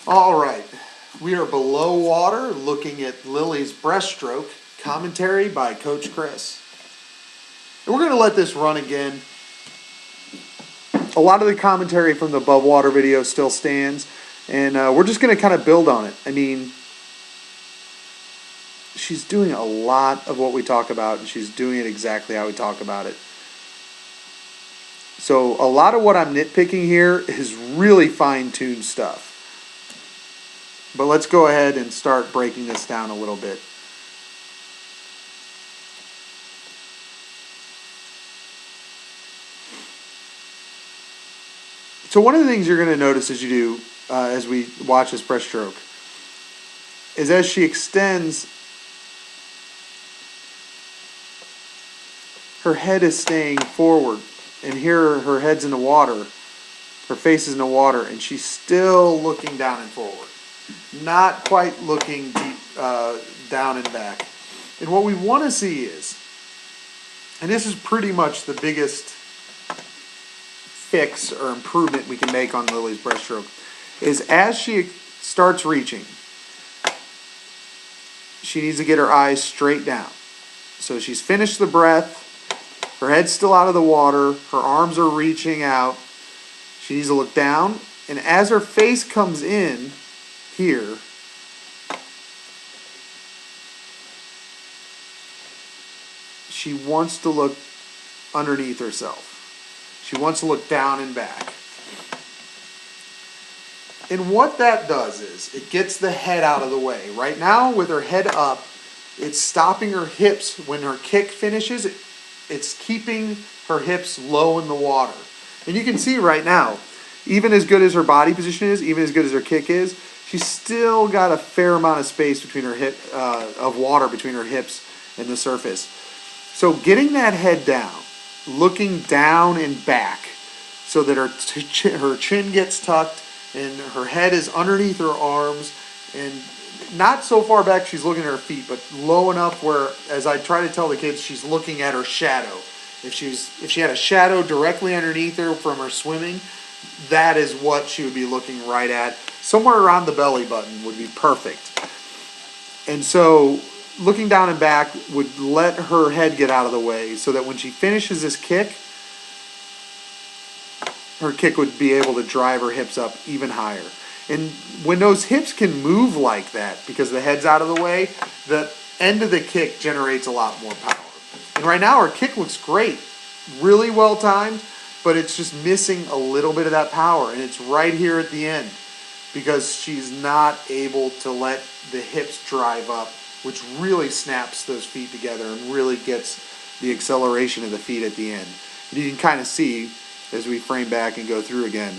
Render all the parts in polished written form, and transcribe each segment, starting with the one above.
All right, we are below water looking at Lily's breaststroke, commentary by Coach Chris. And we're going to let this run again. A lot of the commentary from the above water video still stands, and we're just going to kind of build on it. I mean, she's doing a lot of what we talk about, and she's doing it exactly how we talk about it. So a lot of what I'm nitpicking here is really fine-tuned stuff. But let's go ahead and start breaking this down a little bit. So one of the things you're going to notice as you do, as we watch this breaststroke, is as she extends, her head is staying forward. And here her head's in the water, her face is in the water, and she's still looking down and forward. Not quite looking deep down and back. And what we want to see is, and this is pretty much the biggest fix or improvement we can make on Lily's breaststroke, is as she starts reaching, she needs to get her eyes straight down. So she's finished the breath, her head's still out of the water, her arms are reaching out, she needs to look down, and as her face comes in here, she wants to look underneath herself. She wants to look down and back. And what that does is it gets the head out of the way. Right now, with her head up, it's stopping her hips. When her kick finishes, it's keeping her hips low in the water. And you can see right now, even as good as her body position is, even as good as her kick is, she's still got a fair amount of space between her hip, of water between her hips and the surface. So getting that head down, looking down and back, so that her chin gets tucked and her head is underneath her arms, and not so far back she's looking at her feet, but low enough where, as I try to tell the kids, she's looking at her shadow. If she had a shadow directly underneath her from her swimming, that is what she would be looking right at. Somewhere around the belly button would be perfect. And so looking down and back would let her head get out of the way so that when she finishes this kick, her kick would be able to drive her hips up even higher. And when those hips can move like that because the head's out of the way, the end of the kick generates a lot more power. And right now her kick looks great, really well timed, but it's just missing a little bit of that power. And it's right here at the end because she's not able to let the hips drive up, which really snaps those feet together and really gets the acceleration of the feet at the end. And you can kind of see as we frame back and go through again,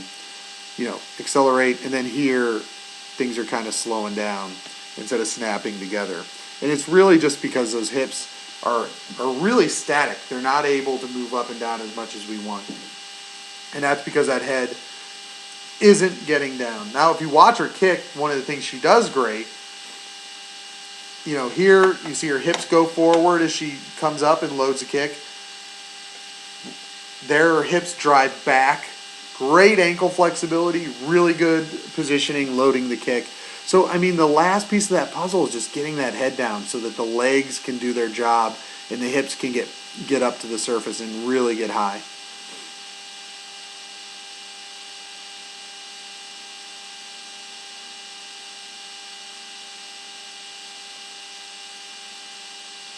accelerate, and then here things are kind of slowing down instead of snapping together. And it's really just because those hips are really static. They're not able to move up and down as much as we want. And that's because that head isn't getting down. Now, if you watch her kick, one of the things she does great, here you see her hips go forward as she comes up and loads a kick. There, her hips drive back. Great ankle flexibility, really good positioning, loading the kick. So, the last piece of that puzzle is just getting that head down so that the legs can do their job and the hips can get up to the surface and really get high.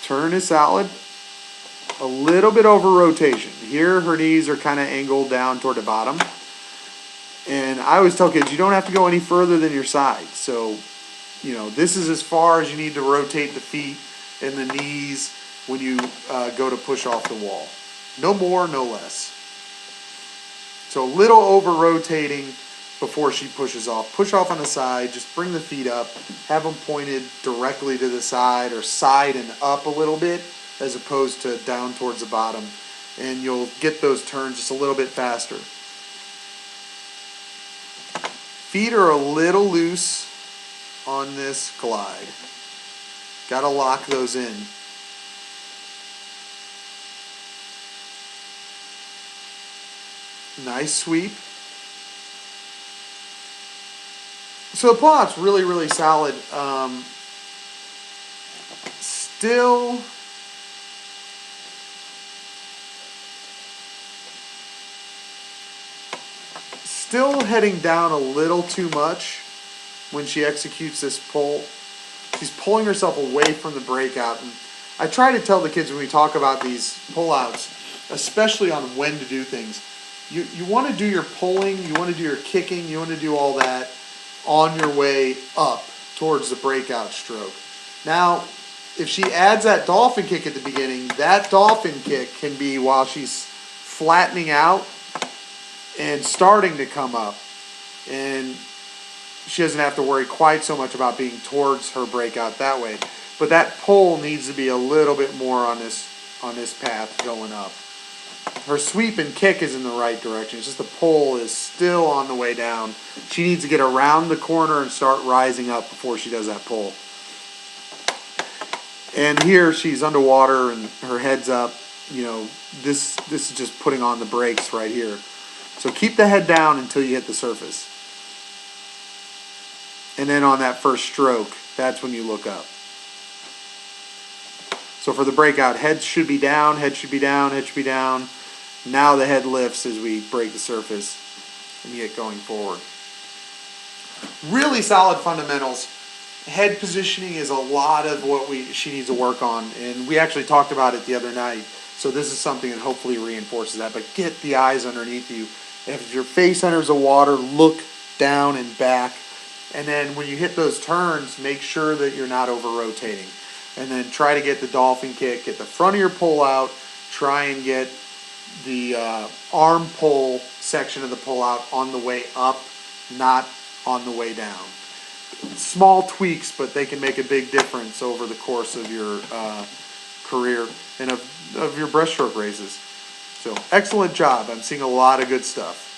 Turn is solid. A little bit over rotation. Here, her knees are kind of angled down toward the bottom. And I always tell kids, you don't have to go any further than your side. So, this is as far as you need to rotate the feet and the knees when you go to push off the wall. No more, no less. So a little over rotating before she pushes off. Push off on the side, just bring the feet up, have them pointed directly to the side or side and up a little bit as opposed to down towards the bottom. And you'll get those turns just a little bit faster. Feet are a little loose on this glide. Got to lock those in. Nice sweep. So the pull-out's really, really solid. Still heading down a little too much when she executes this pull. She's pulling herself away from the breakout. And I try to tell the kids when we talk about these pull-outs, especially on when to do things, you want to do your pulling, you want to do your kicking, you want to do all that on your way up towards the breakout stroke. Now, if she adds that dolphin kick at the beginning, that dolphin kick can be while she's flattening out and starting to come up. And she doesn't have to worry quite so much about being towards her breakout that way. But that pull needs to be a little bit more on this path going up. Her sweep and kick is in the right direction. It's just the pull is still on the way down. She needs to get around the corner and start rising up before she does that pull. And here she's underwater and her head's up. You know, this is just putting on the brakes right here. So keep the head down until you hit the surface. And then on that first stroke, that's when you look up. So for the breakout, head should be down, head should be down, head should be down. Now the head lifts as we break the surface and get going forward. Really solid fundamentals. Head positioning is a lot of what she needs to work on, and we actually talked about it the other night. So this is something that hopefully reinforces that. But get the eyes underneath you. If your face enters the water, look down and back. And then when you hit those turns, make sure that you're not over-rotating. And then try to get the dolphin kick, get the front of your pull out, try and get the arm pull section of the pull out on the way up, not on the way down. Small tweaks, but they can make a big difference over the course of your career and of your breaststroke races. So excellent job. I'm seeing a lot of good stuff.